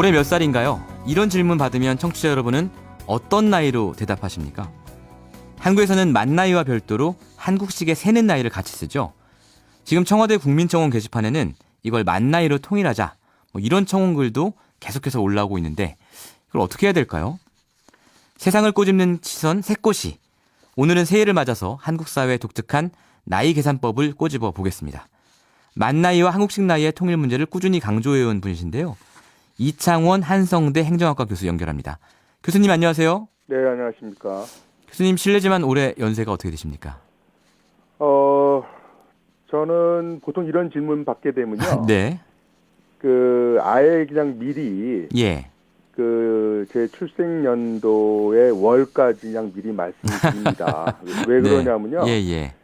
올해 몇 살인가요? 이런 질문 받으면 청취자 여러분은 어떤 나이로 대답하십니까? 한국에서는 만 나이와 별도로 한국식의 세는 나이를 같이 쓰죠. 지금 청와대 국민청원 게시판에는 이걸 만 나이로 통일하자, 이런 청원글도 계속해서 올라오고 있는데 이걸 어떻게 해야 될까요? 세상을 꼬집는 시선 새꼬시. 오늘은 새해를 맞아서 한국 사회의 독특한 나이 계산법을 꼬집어 보겠습니다. 만 나이와 한국식 나이의 통일 문제를 꾸준히 강조해온 분이신데요. 이창원 한성대 행정학과 교수 연결합니다. 교수님 안녕하세요. 네, 안녕하십니까. 교수님 실례지만 올해 연세가 어떻게 되십니까? 저는 보통 이런 질문 받게 되면요. 네. 아예 그냥 미리 예. 제 출생 연도의 월까지 그냥 미리 말씀드립니다. 왜 그러냐면요. 네. 예.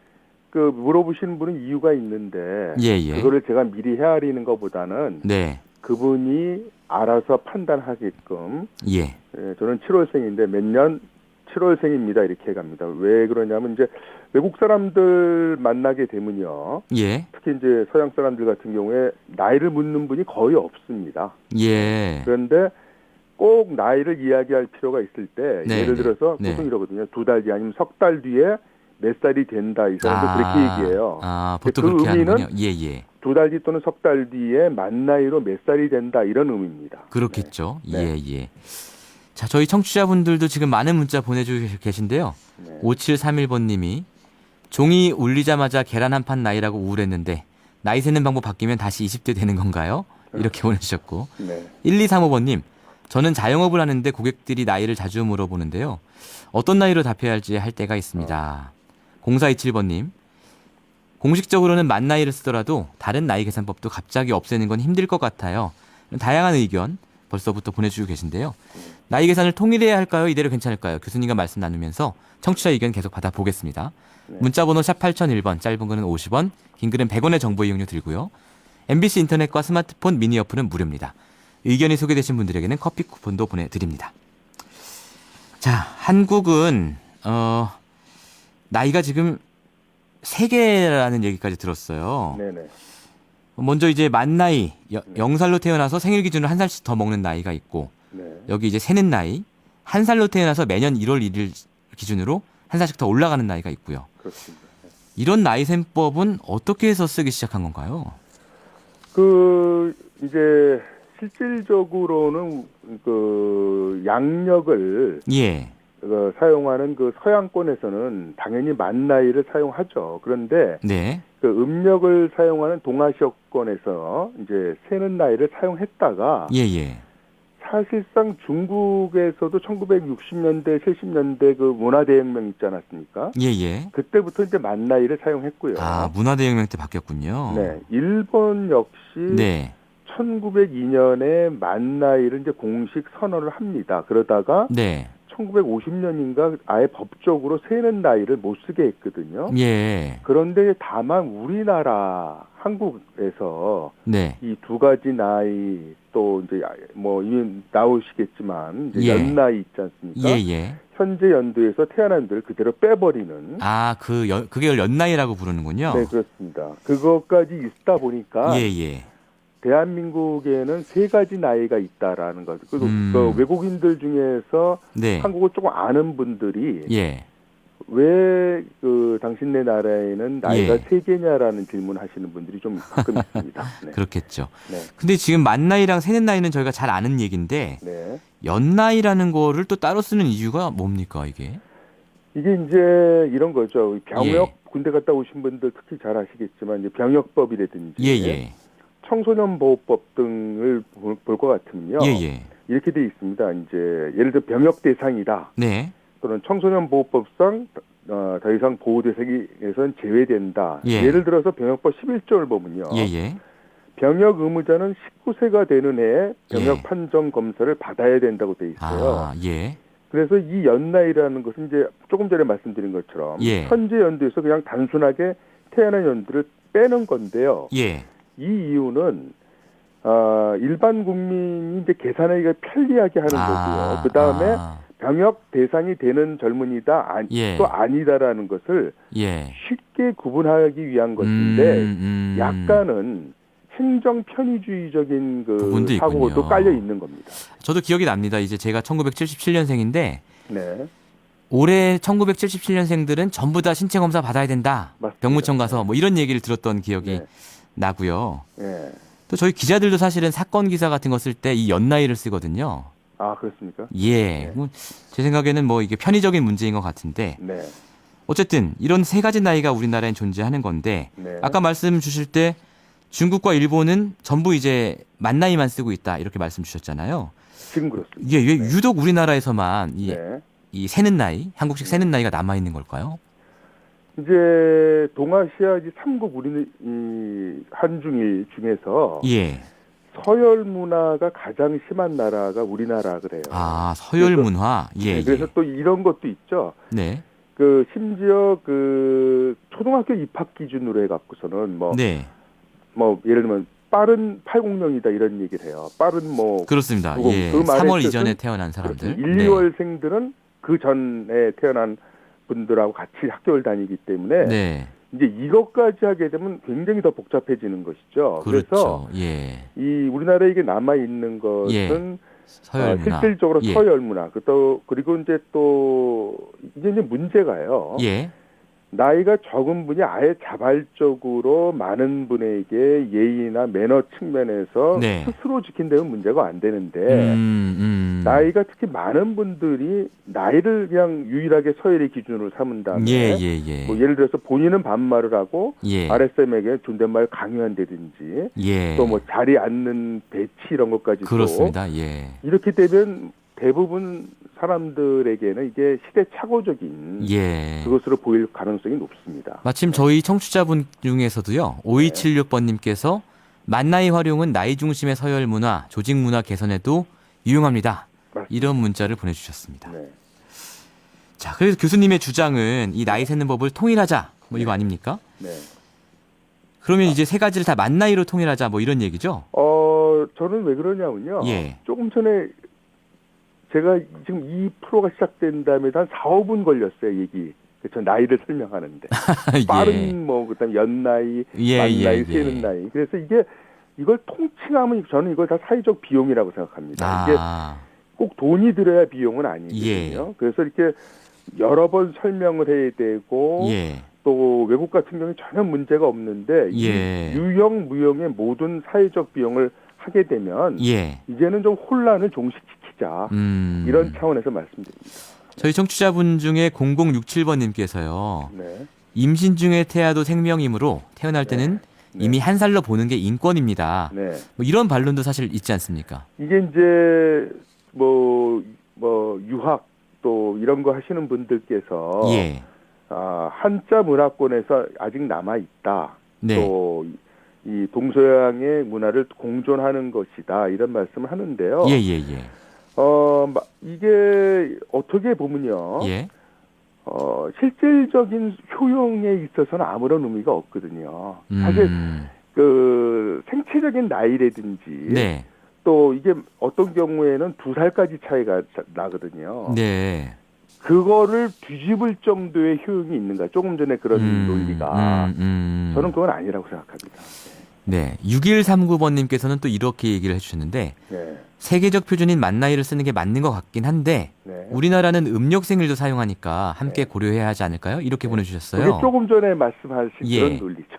물어보시는 분은 이유가 있는데 예. 그거를 제가 미리 헤아리는 것보다는 네. 그분이 알아서 판단하게끔 예. 저는 7월생인데 몇 년 7월생입니다. 이렇게 갑니다. 왜 그러냐면 이제 외국 사람들 만나게 되면요. 예. 특히 이제 서양 사람들 같은 경우에 나이를 묻는 분이 거의 없습니다. 예. 그런데 꼭 나이를 이야기할 필요가 있을 때 네, 예를 들어서 네. 보통 이러거든요. 2달 뒤 아니면 석 달 뒤에 몇 살이 된다. 이 사람들 그렇게 얘기해요. 보통 그 그렇게 의미는 하는군요. 예. 2달 뒤 또는 석 달 뒤에 만 나이로 몇 살이 된다. 이런 의미입니다. 그렇겠죠. 네. 예. 자, 저희 청취자분들도 지금 많은 문자 보내주고 계신데요. 네. 5731번님이 종이 울리자마자 계란 한 판 나이라고 우울했는데 나이 세는 방법 바뀌면 다시 20대 되는 건가요? 이렇게 보내주셨고 네. 1235번님 저는 자영업을 하는데 고객들이 나이를 자주 물어보는데요. 어떤 나이로 답해야 할지 할 때가 있습니다. 0427번님 공식적으로는 만 나이를 쓰더라도 다른 나이 계산법도 갑자기 없애는 건 힘들 것 같아요. 다양한 의견 벌써부터 보내주고 계신데요. 나이 계산을 통일해야 할까요? 이대로 괜찮을까요? 교수님과 말씀 나누면서 청취자 의견 계속 받아보겠습니다. 네. 문자번호 샵 8001번, 짧은 글은 50원, 긴 글은 100원의 정보 이용료 들고요. MBC 인터넷과 스마트폰 미니 어플은 무료입니다. 의견이 소개되신 분들에게는 커피 쿠폰도 보내드립니다. 자, 한국은 나이가 지금 3개라는 얘기까지 들었어요. 네네. 먼저 이제 만 나이, 0살로 태어나서 생일 기준으로 한 살씩 더 먹는 나이가 있고 네. 여기 이제 세는 나이, 1살로 태어나서 매년 1월 1일 기준으로 한 살씩 더 올라가는 나이가 있고요. 그렇습니다. 이런 나이 셈법은 어떻게 해서 쓰기 시작한 건가요? 이제 실질적으로는 양력을 예. 사용하는 서양권에서는 당연히 만 나이를 사용하죠. 그런데 네. 음력을 사용하는 동아시아권에서 이제 세는 나이를 사용했다가 예. 사실상 중국에서도 1960년대, 70년대 문화대혁명 있지 않았습니까? 예. 그때부터 이제 만 나이를 사용했고요. 문화대혁명 때 바뀌었군요. 네, 일본 역시 네. 1902년에 만 나이를 이제 공식 선언을 합니다. 그러다가 네. 1950년인가 아예 법적으로 세는 나이를 못 쓰게 했거든요. 예. 그런데 다만 우리나라 한국에서 네. 이 두 가지 나이 또 이제 이미 나오시겠지만 이제 예. 연나이 있지 않습니까? 예. 현재 연도에서 태어난 들 그대로 빼버리는. 그게 연나이라고 부르는군요. 네, 그렇습니다. 그것까지 있다 보니까 예. 대한민국에는 3가지 나이가 있다라는 것. 그리고 외국인들 중에서 네. 한국을 조금 아는 분들이 예. 왜 당신네 나라에는 나이가 예. 3개냐라는 질문하시는 분들이 좀 가끔 있습니다. 네. 그렇겠죠. 네. 근데 지금 만 나이랑 세는 나이는 저희가 잘 아는 얘기인데 네. 연나이라는 거를 또 따로 쓰는 이유가 뭡니까 이게? 이게 이제 이런 거죠. 병역 예. 군대 갔다 오신 분들 특히 잘 아시겠지만 이제 병역법이라든지 예. 청소년 보호법 등을 볼 것 같으면요. 예. 이렇게 돼 있습니다. 이제 예를 들어 병역 대상이다. 네. 또는 청소년 보호법상 더 이상 보호 대상에선 제외된다. 예. 예를 들어서 병역법 11조를 보면요. 예. 병역 의무자는 19세가 되는 해에 병역 예. 판정 검사를 받아야 된다고 돼 있어요. 예. 그래서 이 연나이라는 것은 이제 조금 전에 말씀드린 것처럼 예. 현재 연도에서 그냥 단순하게 태어난 연도를 빼는 건데요. 예. 이 이유는 일반 국민이 이제 계산하기가 편리하게 하는 거고요. 그 다음에 병역 대상이 되는 젊은이다, 예. 또 아니다라는 것을 예. 쉽게 구분하기 위한 것인데 약간은 행정 편의주의적인 그 부분도 사고도 있군요. 깔려 있는 겁니다. 저도 기억이 납니다. 이제 제가 1977년생인데 네. 올해 1977년생들은 전부 다 신체 검사 받아야 된다. 맞습니다. 병무청 가서 뭐 이런 얘기를 들었던 기억이 네. 나고요. 네. 또 저희 기자들도 사실은 사건 기사 같은 거 쓸 때 이 연나이를 쓰거든요. 아, 그렇습니까? 예. 네. 뭐 제 생각에는 뭐 이게 편의적인 문제인 것 같은데 네. 어쨌든 이런 세 가지 나이가 우리나라엔 존재하는 건데 네. 아까 말씀 주실 때 중국과 일본은 전부 이제 만 나이만 쓰고 있다 이렇게 말씀 주셨잖아요. 지금 그렇습니다. 이게 왜 유독 우리나라에서만 네. 이 세는 나이, 한국식 세는 나이가 남아 있는 걸까요? 이제 동아시아 이제 3국 우리 이 한중일 중에서 예. 서열 문화가 가장 심한 나라가 우리나라 그래요. 아, 서열 그래서- 문화. 예, 네, 그래서 예. 또 이런 것도 있죠. 네. 그 심지어 그 초등학교 입학 기준으로 해갖고서는 뭐 네. 예를 들면 빠른 80명이다 이런 얘기를 해요. 빠른 뭐 그렇습니다. 그거- 예. 그 말의 3월 뜻은 이전에 태어난 사람들. 1, 2월생들은 그 전에 태어난 분들하고 같이 학교를 다니기 때문에 네. 이제 이것까지 하게 되면 굉장히 더 복잡해지는 것이죠. 그래서 그렇죠. 예. 이 우리나라에 이게 남아 있는 것은 서열 문화. 실질적으로 예. 서열 문화. 그리고 이제 문제가요. 예. 나이가 적은 분이 아예 자발적으로 많은 분에게 예의나 매너 측면에서 네. 스스로 지킨다면 문제가 안 되는데 나이가 특히 많은 분들이 나이를 그냥 유일하게 서열의 기준으로 삼은 다음에 예, 예, 예. 뭐 예를 들어서 본인은 반말을 하고 예. 아랫사람에게 존댓말 강요한다든지 예. 또 뭐 자리에 앉는 배치 이런 것까지도 그렇습니다. 예. 이렇게 되면 대부분 사람들에게는 이게 시대착오적인 예. 그것으로 보일 가능성이 높습니다. 마침 저희 청취자분 중에서도요. 5276번님께서 만나이 활용은 나이 중심의 서열 문화, 조직 문화 개선에도 유용합니다. 맞습니다. 이런 문자를 보내주셨습니다. 네. 자, 그래서 교수님의 주장은 이 나이 세는 법을 통일하자. 뭐 이거 아닙니까? 네. 그러면 이제 세 가지를 다 만 나이로 통일하자. 뭐 이런 얘기죠? 저는 왜 그러냐면요. 예. 조금 전에 제가 지금 이 프로가 시작된 다음에 한 4, 5분 걸렸어요, 얘기. 저 나이를 설명하는데. 빠른 그다음에 연나이, 예, 만나이, 예, 세는 예. 나이. 그래서 이걸 통칭하면 저는 이걸 다 사회적 비용이라고 생각합니다. 이게 아, 꼭 돈이 들어야 비용은 아니거든요. 예. 그래서 이렇게 여러 번 설명을 해야 되고 예. 또 외국 같은 경우는 전혀 문제가 없는데 예. 이 유형 무형의 모든 사회적 비용을 하게 되면 예. 이제는 좀 혼란을 종식시키자 이런 차원에서 말씀드립니다. 저희 청취자분 중에 0067번님께서요. 네. 임신 중에 태아도 생명이므로 태어날 때는 네. 이미 한 살로 보는 게 인권입니다. 네. 뭐 이런 반론도 사실 있지 않습니까? 이게 이제 뭐 유학 또 이런 거 하시는 분들께서 예. 한자 문화권에서 아직 남아 있다. 네. 또 이 동서양의 문화를 공존하는 것이다. 이런 말씀을 하는데요. 예, 예, 예. 이게 어떻게 보면요. 예. 실질적인 효용에 있어서는 아무런 의미가 없거든요. 사실 그 생체적인 나이라든지 네. 또 이게 어떤 경우에는 2살까지 차이가 나거든요. 네. 그거를 뒤집을 정도의 효용이 있는가? 조금 전에 그런 논리가 저는 그건 아니라고 생각합니다. 네. 6139번님께서는 또 이렇게 얘기를 해주셨는데 네. 세계적 표준인 만 나이를 쓰는 게 맞는 것 같긴 한데 네. 우리나라는 음력 생일도 사용하니까 함께 네. 고려해야 하지 않을까요? 이렇게 그게 보내주셨어요. 조금 전에 말씀하신 예. 그런 논리죠.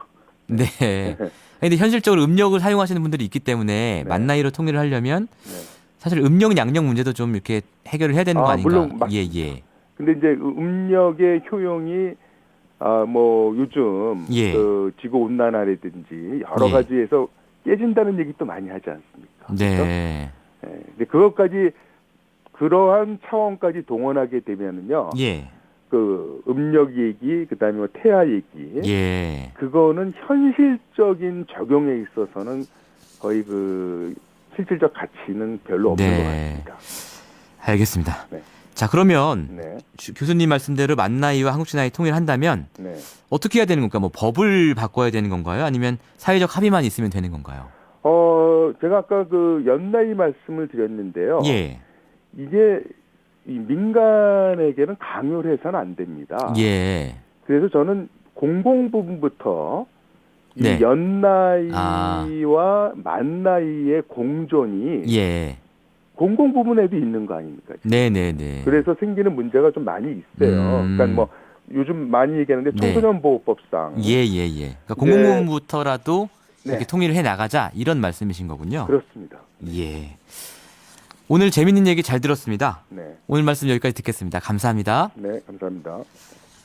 네. 근데 현실적으로 음력을 사용하시는 분들이 있기 때문에 네. 만 나이로 통일을 하려면 네. 사실 음력 양력 문제도 좀 이렇게 해결을 해야 되는 거 아닌가? 물론 예, 예. 근데 이제 음력의 효용이 요즘 예. 그 지구 온난화라든지 여러 예. 가지에서 깨진다는 얘기 또 많이 하지 않습니까? 그렇죠? 네. 근데 그것까지 그러한 차원까지 동원하게 되면은요. 예. 그 음력 얘기, 그다음에 뭐 태아 얘기, 예. 그거는 현실적인 적용에 있어서는 거의 그 실질적 가치는 별로 없는 것 같습니다. 알겠습니다. 네. 자, 그러면 네, 교수님 말씀대로 만 나이와 한국식 나이 통일한다면 네. 어떻게 해야 되는 건가? 뭐 법을 바꿔야 되는 건가요? 아니면 사회적 합의만 있으면 되는 건가요? 제가 아까 그 연나이 말씀을 드렸는데요. 예. 이게 이 민간에게는 강요를 해서는 안 됩니다. 예. 그래서 저는 공공 부분부터 이 네. 연나이와 만나이의 공존이 예. 공공 부문에도 있는 거 아닙니까? 네네네. 그래서 생기는 문제가 좀 많이 있어요. 그러니까 뭐 요즘 많이 얘기하는데 네. 청소년보호법상 예예예. 그러니까 공공부문부터라도 네. 이렇게 통일을 해 나가자 이런 말씀이신 거군요. 그렇습니다. 예. 오늘 재밌는 얘기 잘 들었습니다. 네, 오늘 말씀 여기까지 듣겠습니다. 감사합니다. 네, 감사합니다.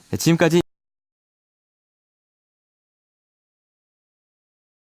네, 지금까지